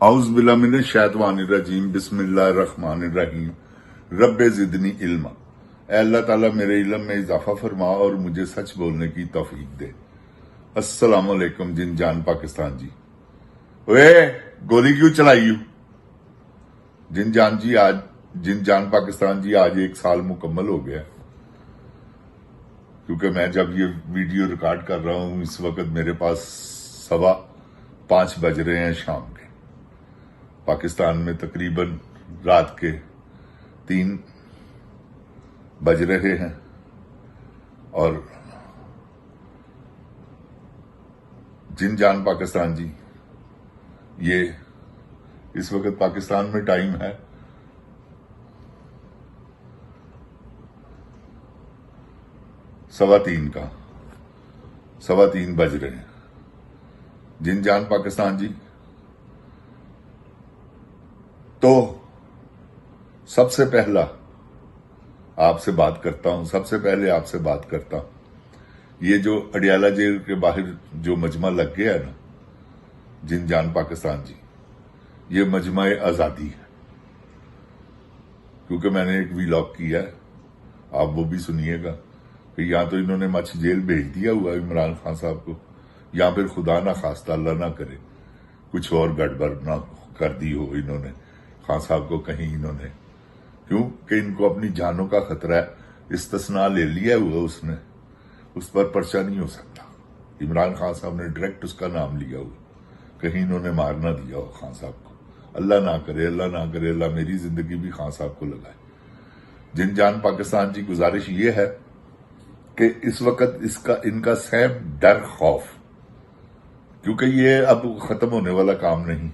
اعوذ باللہ من الشیطان الرجیم بسم اللہ الرحمن الرحیم رب زدنی علما۔ اے اللہ تعالیٰ میرے علم میں اضافہ فرما اور مجھے سچ بولنے کی توفیق دے۔ السلام علیکم جن جان پاکستان جی۔ اوے گولی کیوں چلائی ہو؟ جن جان پاکستان جی آج 1 سال مکمل ہو گیا، کیونکہ میں جب یہ ویڈیو ریکارڈ کر رہا ہوں اس وقت میرے پاس 5:15 بج رہے ہیں شام کے۔ پاکستان میں تقریباً رات کے 3 بج رہے ہیں اور جن جان پاکستان جی، یہ اس وقت پاکستان میں ٹائم ہے 3:15 کا، 3:15 بج رہے ہیں۔ جن جان پاکستان جی، تو سب سے پہلے آپ سے بات کرتا ہوں، یہ جو اڈیالہ جیل کے باہر جو مجمع لگ گیا ہے نا جن جان پاکستان جی، یہ مجمع آزادی ہے، کیونکہ میں نے ایک ویلاگ کیا ہے، آپ وہ بھی سنیے گا کہ یا تو انہوں نے مچھ جیل بھیج دیا ہوا عمران خان صاحب کو، یا پھر خدا نہ خواستہ اللہ نہ کرے کچھ اور گڑبڑ نہ کر دی ہو انہوں نے خان صاحب کو، کہیں انہوں نے، کیوں کہ ان کو اپنی جانوں کا خطرہ ہے، استثناء لے لیا ہوا اس نے، اس پر پرچہ نہیں ہو سکتا۔ عمران خان صاحب نے ڈائریکٹ اس کا نام لیا ہوا، کہیں انہوں نے مار نہ دیا ہو خان صاحب کو، اللہ نہ کرے اللہ میری زندگی بھی خان صاحب کو لگائے۔ جن جان پاکستان جی، گزارش یہ ہے کہ اس وقت ان کا سیم ڈر خوف، کیونکہ یہ اب ختم ہونے والا کام نہیں،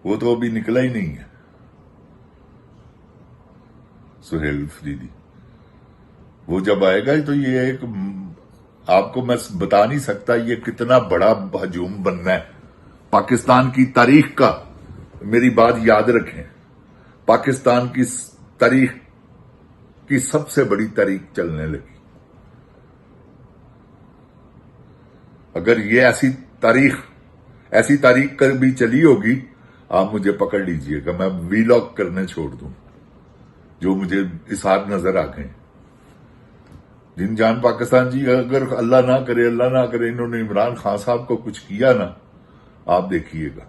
وہ تو ابھی نکلا ہی نہیں ہے سہیل فریدی، وہ جب آئے گا تو یہ ایک، آپ کو میں بتا نہیں سکتا یہ کتنا بڑا ہجوم بننا ہے پاکستان کی تاریخ کا۔ میری بات یاد رکھیں، پاکستان کی تاریخ کی سب سے بڑی تاریخ چلنے لگی۔ اگر یہ ایسی تاریخ کر بھی چلی ہوگی، آپ مجھے پکڑ لیجئے گا، میں ویلاگ کرنے چھوڑ دوں جو مجھے اثار نظر آ گئے۔ جن جان پاکستان جی، اگر اللہ نہ کرے انہوں نے عمران خان صاحب کو کچھ کیا نا، آپ دیکھیے گا،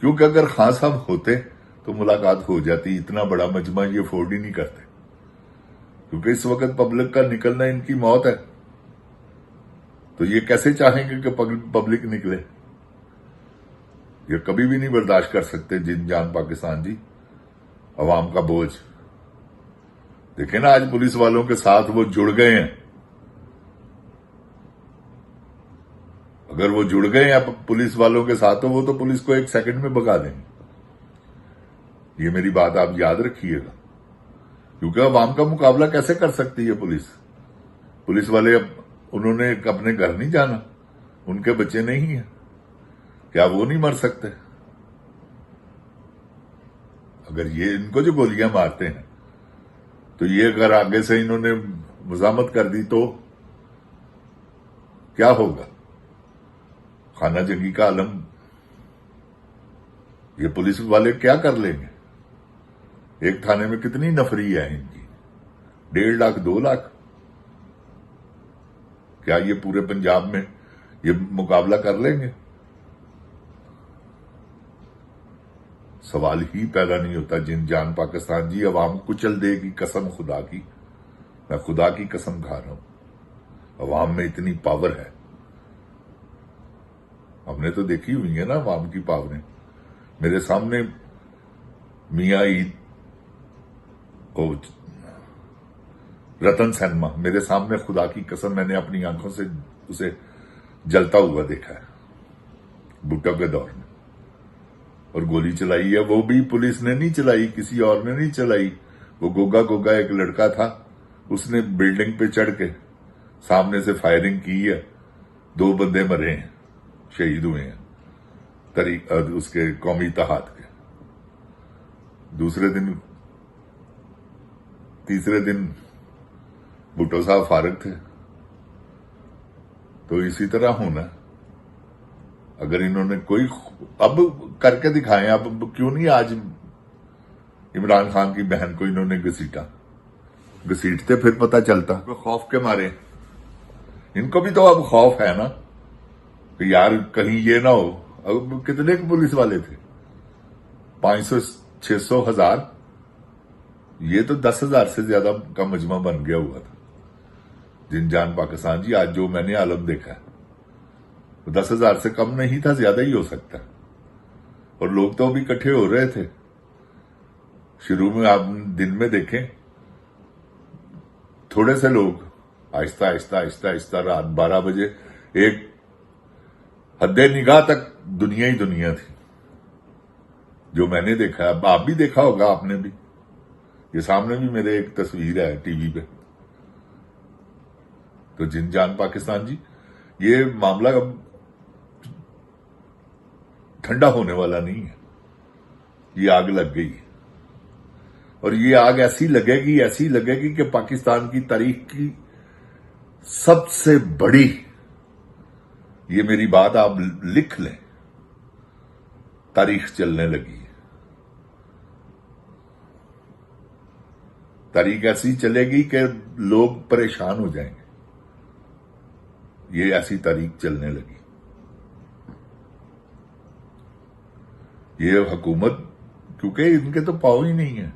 کیونکہ اگر خان صاحب ہوتے تو ملاقات ہو جاتی، اتنا بڑا مجمع یہ افورڈ ہی نہیں کرتے، کیونکہ اس وقت پبلک کا نکلنا ان کی موت ہے، تو یہ کیسے چاہیں گے کہ پبلک نکلے؟ یہ کبھی بھی نہیں برداشت کر سکتے جن جان پاکستان جی، عوام کا بوجھ۔ دیکھیں نا آج پولیس والوں کے ساتھ وہ جڑ گئے ہیں، اگر وہ جڑ گئے ہیں پولیس والوں کے ساتھ تو وہ تو پولیس کو 1 سیکنڈ میں بھگا دیں گے۔ یہ میری بات آپ یاد رکھیے گا، کیونکہ عوام کا مقابلہ کیسے کر سکتی ہے پولیس والے؟ انہوں نے اپنے گھر نہیں جانا، ان کے بچے نہیں ہیں، کیا وہ نہیں مر سکتے؟ اگر یہ ان کو جو گولیاں مارتے ہیں تو یہ اگر آگے سے انہوں نے مزاحمت کر دی تو کیا ہوگا؟ خانہ جنگی کا عالم، یہ پولیس والے کیا کر لیں گے؟ ایک تھانے میں کتنی نفری ہے ان کی؟ 1.5 لاکھ 2 لاکھ؟ کیا یہ پورے پنجاب میں یہ مقابلہ کر لیں گے؟ سوال ہی پیدا نہیں ہوتا۔ جن جان پاکستان جی، عوام کچل دے گی، قسم خدا کی، میں خدا کی قسم کھا رہا ہوں، عوام میں اتنی پاور ہے، ہم نے تو دیکھی ہوئی ہے نا عوام کی پاوریں۔ میرے سامنے میاں عید رتن سینما، میرے سامنے، خدا کی قسم میں نے اپنی آنکھوں سے اسے جلتا ہوا دیکھا ہے بھٹو کے دور میں، اور گولی چلائی ہے، وہ بھی پولیس نے نہیں چلائی، کسی اور نے نہیں چلائی، وہ گوگا ایک لڑکا تھا، اس نے بلڈنگ پہ چڑھ کے سامنے سے فائرنگ کی ہے، 2 بندے مرے ہیں، شہید ہوئے ہیں اس کے قومی اتحاد کے۔ تیسرے دن بھٹو صاحب فارغ تھے، تو اسی طرح ہونا۔ अगर इन्होंने कोई अब करके दिखाएं, अब क्यों नहीं आज इमरान खान की बहन को इन्होंने घसीटते फिर पता चलता। खौफ के मारे इनको भी तो अब खौफ है ना कि यार कहीं ये ना हो। अब कितने पुलिस वाले थे? 500, 600, 1000, ये तो 10,000 से ज्यादा का मजमा बन गया हुआ था। जिनजान पाकिस्तान जी, आज जो मैंने आलम देखा है, 10,000 से कम नहीं था, ज्यादा ही हो सकता है। और लोग तो अभी इकट्ठे हो रहे थे। शुरू में आप दिन में देखें, थोड़े से लोग, आहिस्ता आहिस्ता आहिस्ता आहिस्ता रात 12 बजे एक हद्दे निगाह तक दुनिया ही दुनिया थी, जो मैंने देखा। अब आप भी देखा होगा, आपने भी। ये सामने भी मेरे एक तस्वीर है टीवी पे। तो जिनजान पाकिस्तान जी, ये मामला अब ठंडा होने वाला नहीं है। ये आग लग गई और ये आग ऐसी लगेगी कि पाकिस्तान की तारीख की सबसे बड़ी, ये मेरी बात आप लिख लें, तारीख चलने लगी है। तारीख ऐसी चलेगी कि लोग परेशान हो जाएंगे। ये ऐसी तारीख चलने लगी। ये हुकूमत, क्योंकि इनके तो पाँव ही नहीं है,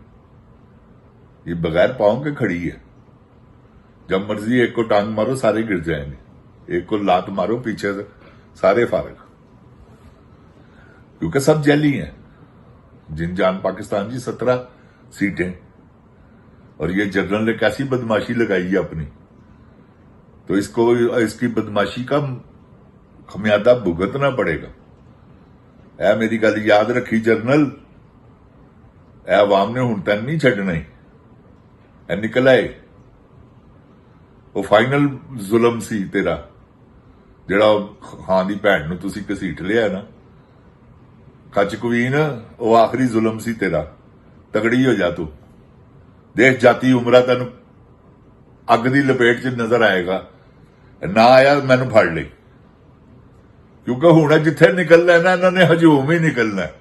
ये बगैर पाँव के खड़ी है। जब मर्जी एक को टांग मारो सारे गिर जाएंगे, एक को लात मारो पीछे से सारे फारग, क्योंकि सब जैली हैं। जिनजान पाकिस्तान जी 17 सीटें, और ये जनरल ने कैसी बदमाशी लगाई है अपनी, तो इसकी बदमाशी का खमियाजा भुगतना पड़ेगा। ऐ मेरी गल याद रखी जनरल, ऐ अवाम ने हुण तैन नहीं छड्डना ही, ऐ निकल आए। वो फाइनल जुल्म सी तेरा, जिहड़ा खान दी भैन नूं तुसीं घसीट लिया ना, कच कवीन, वो आखिरी जुल्म सी तेरा। तगड़ी हो जा तू, देश जाति उमरा तेन अग की लपेट च नजर आएगा। ना आया मैनू फड़ ले, क्योंकि हुण जिथे निकलना है ना, इन्होंने हजूम ही निकलना है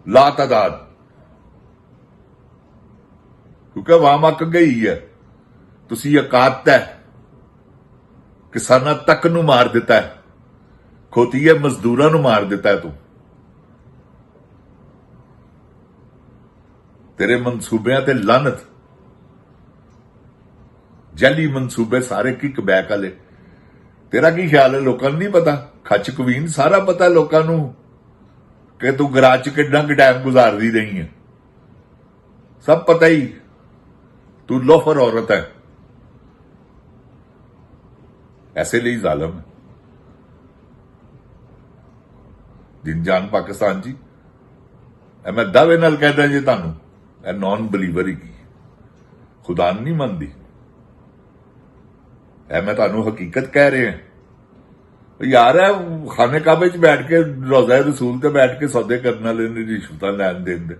ला तादाद, क्योंकि अवाम अक गई है। तुसी अकात है, किसाना तक नू मार दिता है, खोतीए मजदूरां नू मार दिता है। तू तेरे मनसूबियां ते लानत, जैली मनसूबे सारे किक बैक वाले। तेरा की ख्याल है? लोगों नहीं पता? खच कवीन सारा पता लोगों नू कि तू गराज च कितना टाइम गुजार दी रही है, सब पता ही। तू लोफर औरत है, ऐसे लिए जालम है। जिनजान पाकिस्तान जी, मैं दावे नाल कहदा जी तुहानू, नॉन बिलीवर ही की खुदा नहीं मनदी। मैं तुहानू हकीकत कह रहे हैं यार। है खाने काबे च बैठ के, रोज़ा रसूल ते बैठ के सौदे करने वाले ने रिश्वत लैन देन दे।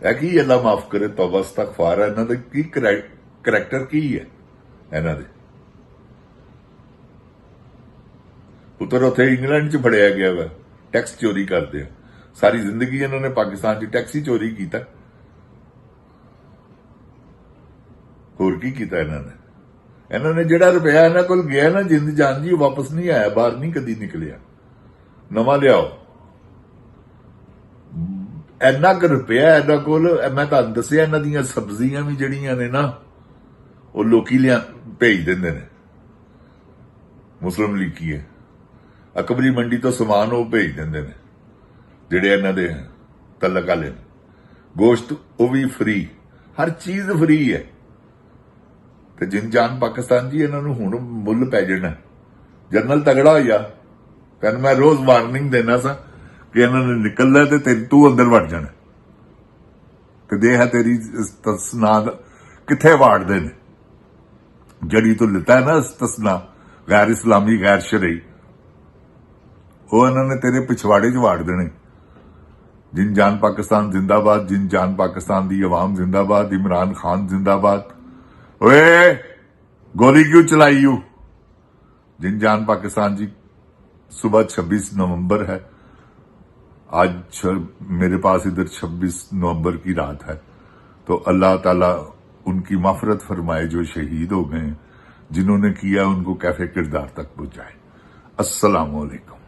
की अल्लाह माफ करे, तौबा इस्तगफार है। इन्हां दे की करैक्टर की है इन्हां दे? पुत्र उत्थे इंग्लैंड च फड़िया गया वा, टैक्स चोरी करते हैं। सारी जिंदगी इन्होंने पाकिस्तान च टैक्स ही चोरी किया। होर की कीता इन्होंने जिहड़ा रुपया इन्हां कोल गया ना जिंद जान जी, वापस नहीं आया, बाहर नहीं कदी निकलिया। नवा लियाओ, इन्ना क रुपया इन्हां कोल। मैं तुहानूं दस्सिया, इन्हां दीयां सब्जियां भी जिहड़ियां ने ना, वो लोकी भेज दिंदे ने। मुस्लिम लीकी है, अकबरी मंडी तो समान वो भेज दिंदे ने, जिहड़े इन्हां दे तलक वाले ने। गोश्त वो भी फ्री, हर चीज फ्री है। ते जिनजान पाकिस्तान जी, इन्होंने हुण मुल पै जाना। जनरल तगड़ा हो जा, तेन मैं रोज वार्निंग देना सा कि इन्होंने निकलना ते तू अंदर वड़ जाना। ते देख तेरी तसना किथे वाड़दे ने, जड़ी तो लिता है ना तसना, गैर इस्लामी गैर शरई, वो इन्होंने तेरे पिछवाड़े च वाड़ देने। जिनजान पाकिस्तान जिंदाबाद, जिनजान पाकिस्तान दी अवाम जिंदाबाद, इमरान खान जिंदाबाद। ओए गोली क्यों चलाई यू? जिनजान पाकिस्तान जी, सुबह 26 नवंबर है। आज मेरे पास इधर 26 नवंबर की रात है। तो अल्लाह ताला उनकी मफरत फरमाए जो शहीद हो गए हैं, जिन्होंने किया उनको कैफे किरदार तक पहुंचाए। अस्सलाम वालेकुम।